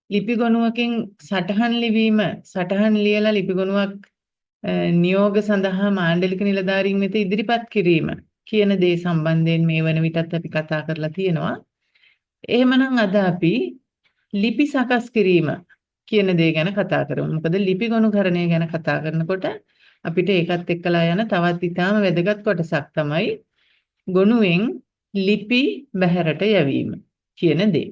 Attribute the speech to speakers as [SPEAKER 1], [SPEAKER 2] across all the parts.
[SPEAKER 1] ලිපි ගොනුවකින් සටහන් ලිවීම සටහන් ලියලා ලිපි ගොනුවක් නියෝග සඳහා මාණ්ඩලික නිලධාරීන් වෙත ඉදිරිපත් කිරීම කියන දේ සම්බන්ධයෙන් මේ වන විටත් අපි කතා කරලා තියෙනවා. එහෙමනම් අද අපි ලිපි සකස් කිරීම කියන දේ ගැන කතා කරමු. මොකද ලිපි ගොනුකරණය ගැන කතා කරනකොට අපිට ඒකත් එක්කලා යන තවත් ඊටාම වැදගත් කොටසක් තමයි ගොනුවෙන් ලිපි බැහැරට යැවීම කියන දේ.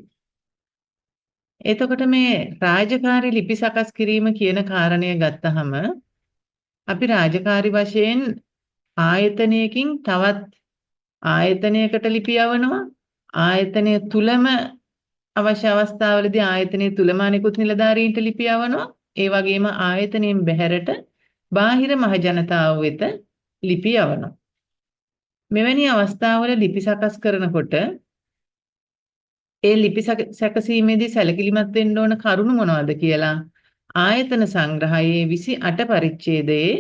[SPEAKER 1] එතකොට මේ රාජකාරී ලිපි සකස් කිරීම කියන කාරණය ගත්තහම අපි රාජකාරී වශයෙන් ආයතනයකින් තවත් ආයතනයකට ලිපි යවනවා. ආයතනය තුලම අවශ්‍ය අවස්ථාවලදී ආයතනයේ තුලම අනිකුත් නිලධාරීන්ට ලිපි යවනවා. ඒ වගේම ආයතනයෙන් බැහැරට බාහිර මහ ජනතාව වෙත ලිපි යවනවා. මෙවැනි අවස්ථාවල ලිපි සකස් කරනකොට ඒ ලිපි සැකසීමේදී සැලකිලිමත් වෙන්න ඕන කරුණු මොනවද කියලා ආයතන සංග්‍රහයේ 28 පරිච්ඡේදයේ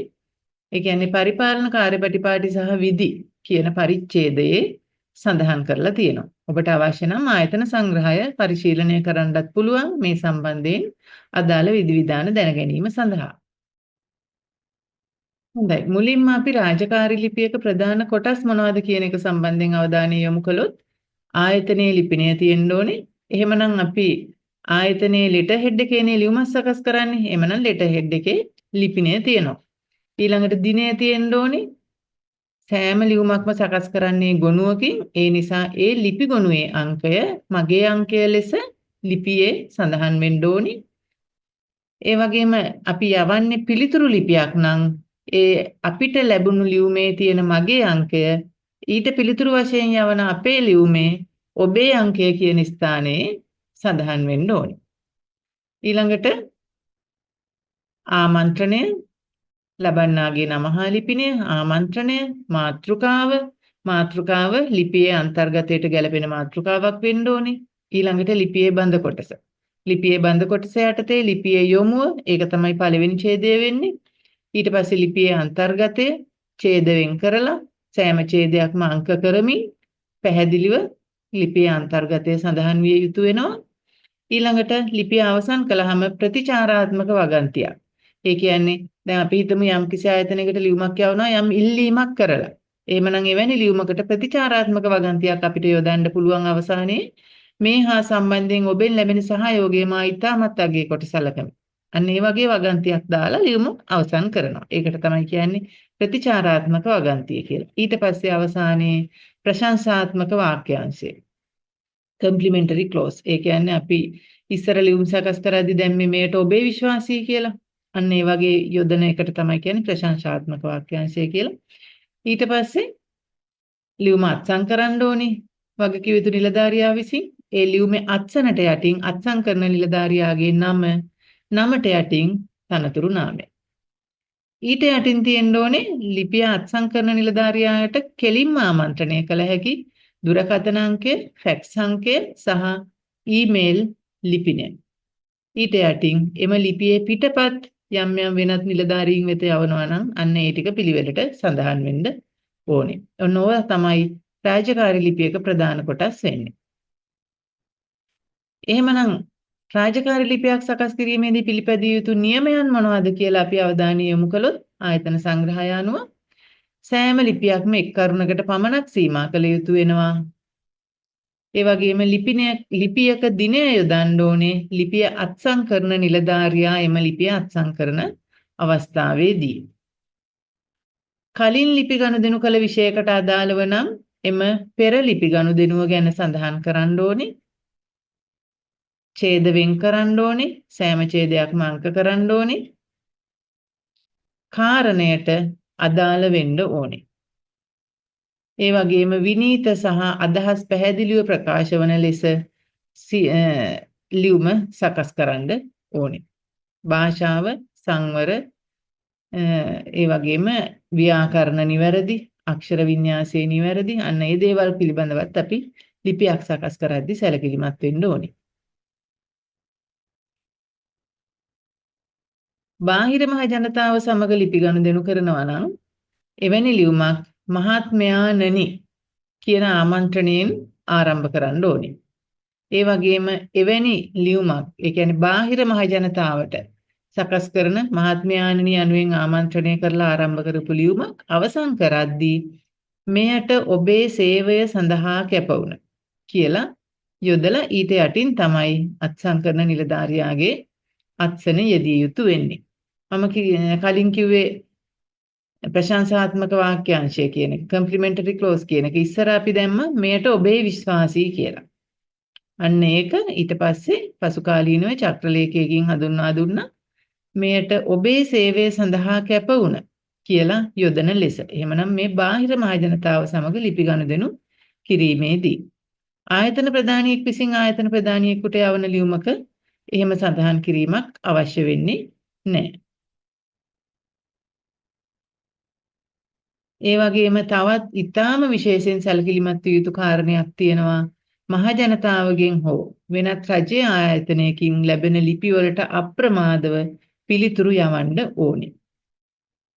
[SPEAKER 1] ඒ කියන්නේ පරිපාලන කාර්යපටිපාටි සහ විධි කියන පරිච්ඡේදයේ සඳහන් කරලා තියෙනවා. ඔබට අවශ්‍ය නම් ආයතන සංග්‍රහය පරිශීලනය කරන්නත් පුළුවන් මේ සම්බන්ධයෙන් අදාළ විධිවිධාන දැන ගැනීම සඳහා. හොඳයි. මුලින්ම අපි රාජකාරී ලිපියක ප්‍රධාන කොටස් මොනවද කියන එක සම්බන්ධයෙන් අවධානය යොමු කළොත් ආයතනයේ ලිපිනය තියෙන්න ඕනේ. එහෙමනම් අපි ආයතනයේ ලෙටර් හෙඩ් එකේ ලියුමක් සකස් කරන්නේ. එහෙමනම් ලෙටර් හෙඩ් එකේ ලිපිනය තියෙනවා. ඊළඟට දිනය තියෙන්න ඕනේ. සෑම ලියුමක්ම සකස් කරන්නේ ගොනුවකින්. ඒ නිසා ඒ ලිපි ගොනුවේ අංකය මගේ අංකය ලෙස ලිපියේ සඳහන් වෙන්න ඕනේ. ඒ වගේම අපි යවන්නේ පිළිතුරු ලිපියක් නම් ඒ අපිට ලැබුණු ලියුමේ තියෙන මගේ අංකය ඊට පිළිතුරු වශයෙන් යවන අපේ ලියුමේ ඔබේ අංකය කියන ස්ථානයේ සඳහන් වෙන්න ඕනේ. ඊළඟට ආමන්ත්‍රණය ලබන්නාගේ නම හා ලිපිනය ආමන්ත්‍රණය මාතෘකාව ලිපියේ අන්තර්ගතයට ගැලපෙන මාතෘකාවක් වෙන්න ඕනේ. ඊළඟට ලිපියේ බඳ කොටස. ලිපියේ බඳ කොටස යටතේ ලිපියේ යොමුව ඒක තමයි පළවෙනි ඡේදය වෙන්නේ. ඊට පස්සේ ලිපියේ අන්තර්ගතය ඡේද වෙන් කරලා සෑම ඡේදයක්ම අංක කරමින් පැහැදිලිව ලිපියේ අන්තර්ගතය සඳහන් විය යුතු වෙනවා. ඊළඟට ලිපිය අවසන් කළාම ප්‍රතිචාරාත්මක වගන්තියක්. ඒ කියන්නේ දැන් අපි හිතමු යම් කිසි ආයතනයකට ලියුමක් යවනවා යම් ඉල්ලීමක් කරලා. එහෙමනම් එවැනි ලියුමකට ප්‍රතිචාරාත්මක වගන්තියක් අපිට යොදන්න පුළුවන් අවසානයේ මේ හා සම්බන්ධයෙන් ඔබෙන් ලැබෙන සහයෝගය මා ඉතාමත් අගය කොට සැලකමි. අන්න ඒ වගේ වගන්තියක් දාලා ලියුම අවසන් කරනවා. ඒකට තමයි කියන්නේ ප්‍රතිචාරාත්මක වගන්තිය කියලා. ඊට පස්සේ අවසානයේ ප්‍රශංසාත්මක වාක්‍යාංශය. කම්ප්ලිමෙන්ටරි ක්ලෝස්. ඒ කියන්නේ අපි ඉස්සර ලියුම් සකස් කරද්දී දැන් මේට ඔබේ විශ්වාසී කියලා. අන්න ඒ වගේ යොදන එකට තමයි කියන්නේ ප්‍රශංසාත්මක වාක්‍යාංශය කියලා. ඊට පස්සේ ලියුම අත්සන් කරන්න ඕනේ. වගකීම් යුතු නිලධාරියා විසින් ඒ ලියුමේ අත්සනට යටින් අත්සන් කරන නිලධාරියාගේ නමට යටින් තනතුරු නාමය. ඊට යටින් තියෙන්න ඕනේ ලිපිය අත්සන් කරන නිලධාරියාට කෙලින්ම ආමන්ත්‍රණය කළ හැකි දුරකථන අංකය, ෆැක්ස් අංකය සහ ඊමේල් ලිපිනය. ඊට යටින් එම ලිපියේ පිටපත් යම් වෙනත් නිලධාරීන් වෙත යවනවා නම් අන්න ඒ ටික පිළිවෙලට සඳහන් වෙන්න ඕනේ. ඔන්නෝව තමයි රාජකාරී ලිපියක ප්‍රධාන කොටස් වෙන්නේ. එහෙමනම් රාජකාරී ලිපියක් සකස් කිරීමේදී පිළිපැදිය යුතු නියමයන් මොනවද කියලා අපි අවධානය යොමු කළොත් ආයතන සංග්‍රහය අනුව සෑම ලිපියක්ම එක් කරුණකට පමණක් සීමා කළ යුතු වෙනවා. ඒ වගේම ලිපියක දිනය යොදන්න ඕනේ ලිපිය අත්සන් කරන නිලධාරියා එම ලිපිය අත්සන් කරන අවස්ථාවේදී. කලින් ලිපි ගනුදෙනු කළ විෂයකට අදාළව නම් එම පෙර ලිපි ගනුදෙනුව ගැන සඳහන් කරන්න ඕනේ. ඡේද වෙන් කරන්න ඕනේ. සෑම ඡේදයක්ම අංක කරන්න ඕනේ. කාරණයට අදාළ වෙන්න ඕනේ. ඒ වගේම විනීත සහ අදහස් පැහැදිලිව ප්‍රකාශ වන ලෙස ලියුම සකස් කරන්න ඕනේ. භාෂාව සංවර ඒ වගේම ව්‍යාකරණ නිවැරදි, අක්ෂර වින්‍යාසය නිවැරදි. අන්න ඒ දේවල් පිළිබඳවත් අපි ලිපියක් සකස් කරද්දී සැලකිලිමත් වෙන්න ඕනේ. බාහිර මහ ජනතාව සමග ලිපි ගනුදෙනු කරනවා නම් එවැනි ලියුමක් මහත්මයාණනි කියන ආමන්ත්‍රණයෙන් ආරම්භ කරන්න ඕනේ. ඒ වගේම එවැනි ලියුමක්, ඒ කියන්නේ බාහිර මහජනතාවට සකස් කරන මහත්මයාණනි යනුවෙන් ආමන්ත්‍රණය කරලා ආරම්භ කරපු ලියුමක් අවසන් කරද්දී මෙයට ඔබේ සේවය සඳහා කැප වුණ කියලා යොදලා ඊට යටින් තමයි අත්සන් කරන නිලධාරියාගේ අත්සන යෙදිය යුතු වෙන්නේ. මම කලින් කිව්වේ ප්‍රශංසාත්මක වාක්‍යාංශය කියන එක, කම්ප්ලිමෙන්ටරි ක්ලෝස් කියන එක. ඉස්සර අපි දැම්ම මෙයට ඔබේ විශ්වාසී කියලා. අන්න ඒක ඊට පස්සේ පසු කාලීනව චක්‍රලේඛයකින් හඳුන්වා දුන්නා. මෙයට ඔබේ සේවය සඳහා කැප වුණ කියලා යොදන ලෙස. එහෙමනම් මේ බාහිර මහජනතාව සමග ලිපි ගනුදෙනු කිරීමේදී ආයතන ප්‍රධානියෙක් විසින් ආයතන ප්‍රධානියෙකුට යවන ලියුමක එහෙම සඳහන් කිරීමක් අවශ්‍ය වෙන්නේ නැහැ. ඒ වගේම තවත් ඊටාම විශේෂයෙන් සැලකිලිමත් විය යුතු කාරණයක් තියෙනවා. මහජනතාවගෙන් හෝ වෙනත් රජයේ ආයතනයකින් ලැබෙන ලිපි වලට අප්‍රමාදව පිළිතුරු යවන්න ඕනේ.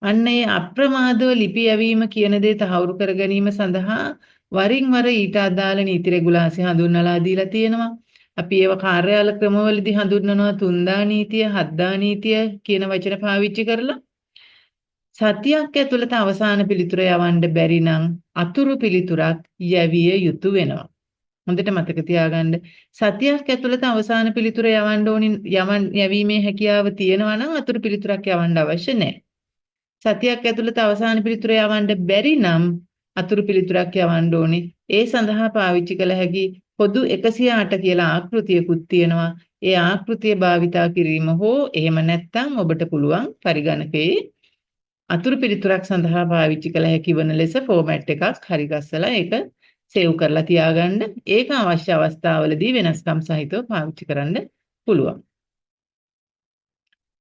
[SPEAKER 1] අන්න ඒ අප්‍රමාදව ලිපි යැවීම කියන දේ තහවුරු කර ගැනීම සඳහා වරින් වර ඊට අදාළ නීති රෙගුලාසි හඳුන්වලා දීලා තියෙනවා. අපි ඒව කාර්යාල ක්‍රමවලදී හඳුන්වනවා 3 නීතිය, 7 නීතිය කියන වචන පාවිච්චි කරලා. සතියක් ඇතුළත අවසාන පිළිතුර යවන්න බැරි නම් අතුරු පිළිතුරක් යැවිය යුතු වෙනවා. හොඳට මතක තියාගන්න. සතියක් ඇතුළත අවසාන පිළිතුර යැවීමේ හැකියාව තියෙනවා නම් අතුරු පිළිතුරක් යවන්න අවශ්‍ය නැහැ. සතියක් ඇතුළත අවසාන පිළිතුර යවන්න බැරි නම් අතුරු පිළිතුරක් යවන්න ඕනේ. ඒ සඳහා පාවිච්චි කළ හැකි පොදු 108 කියලා ආකෘතියකුත් තියෙනවා. ඒ ආකෘතිය භාවිතා කිරීම හෝ එහෙම නැත්නම් ඔබට පුළුවන් පරිගණකයේ අතුරු පිළිතුරක් සඳහා පාවිච්චි කළ හැකි වන ලෙස ෆෝමැට් එකක් හරි ගස්සලා ඒක සේව් කරලා තියාගන්න. ඒක අවශ්‍ය අවස්ථාවලදී වෙනස්කම් සහිතව පාවිච්චි කරන්න පුළුවන්.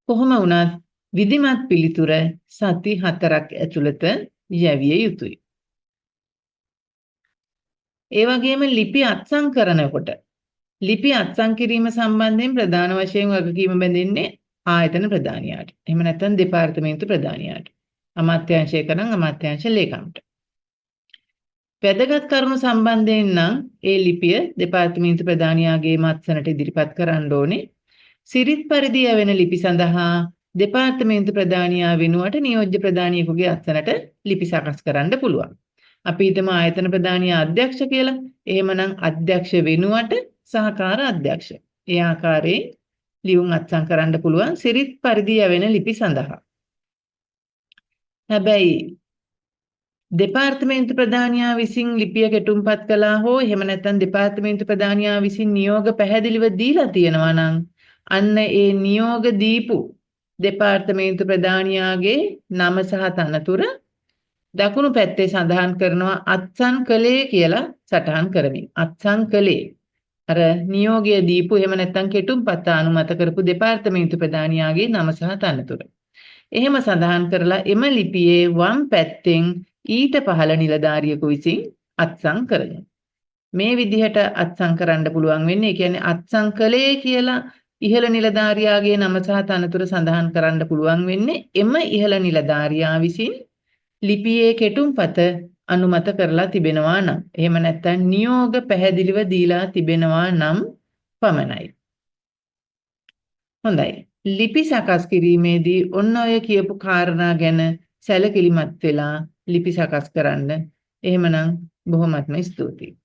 [SPEAKER 1] කොහොම වුණත් විධිමත් පිළිතුර සති 4ක් ඇතුළත යැවිය යුතුයි. ඒ වගේම ලිපි අත්සන් කරනකොට ලිපි අත්සන් කිරීම සම්බන්ධයෙන් ප්‍රධාන වශයෙන් වගකීම බැඳෙන්නේ ආයතන ප්‍රධානියාට. එහෙම නැත්නම් දෙපාර්තමේන්තු ප්‍රධානියාට. අමාත්‍යාංශයක නම් අමාත්‍යාංශ ලේකම්ට. වැදගත් කරුණු සම්බන්ධයෙන් නම් ඒ ලිපිය දෙපාර්තමේන්තු ප්‍රධානියාගේ මත්සනට ඉදිරිපත් කරන්න ඕනේ. සිරිත් පරිදි යැවෙන ලිපි සඳහා දෙපාර්තමේන්තු ප්‍රධානියා වෙනුවට නියෝජ්‍ය ප්‍රධානියෙකුගේ අත්සනට ලිපි සකස් කරන්න පුළුවන්. අපි හිතමු ආයතන ප්‍රධානියා අධ්‍යක්ෂ කියලා. එහෙමනම් අධ්‍යක්ෂ වෙනුවට සහකාර අධ්‍යක්ෂ. ඒ ආකාරයෙන් ලියුම් අත්සන් කරන්න පුළුවන් සිරිත් පරිදි යැවෙන ලිපි සඳහා. හැබැයි දෙපාර්තමේන්තු ප්‍රධානියා විසින් ලිපිය කෙටුම්පත් කළා හෝ එහෙම නැත්නම් දෙපාර්තමේන්තු ප්‍රධානියා විසින් නියෝග පැහැදිලිව දීලා තියෙනවා නම් අන්න ඒ නියෝග දීපු දෙපාර්තමේන්තු ප්‍රධානියාගේ නම සහ තනතුර දකුණු පැත්තේ සඳහන් කරනවා අත්සන් කළේ කියලා සටහන් කරමින්. අත්සන් කළේ අර නියෝගය දීපු එහෙම නැත්නම් කෙටුම්පත් අනුමත කරපු දෙපාර්තමේන්තු ප්‍රධානියාගේ නම සහ තනතුර. එහෙම සඳහන් කරලා එම ලිපියේ වම් පැත්තෙන් ඊට පහළ නිලධාරියෙකු විසින් අත්සන් කරනවා. මේ විදිහට අත්සන් කරන්න පුළුවන් වෙන්නේ. ඒ කියන්නේ අත්සන් කළේ කියලා ඉහළ නිලධාරියාගේ නම සහ තනතුර සඳහන් කරන්න පුළුවන් වෙන්නේ එම ඉහළ නිලධාරියා විසින් ලිපියේ කෙටුම්පත අනුමත කරලා තිබෙනවා නම්. එහෙම නැත්නම් නියෝග පැහැදිලිව දීලා තිබෙනවා නම් පමණයි. හොඳයි. ලිපි සකස් කිරීමේදී ඔන්න ඔය කියපු කාරණා ගැන සැලකිලිමත් වෙලා ලිපි සකස් කරන්න. එහෙමනම් බොහොමත්ම ස්තුතියි.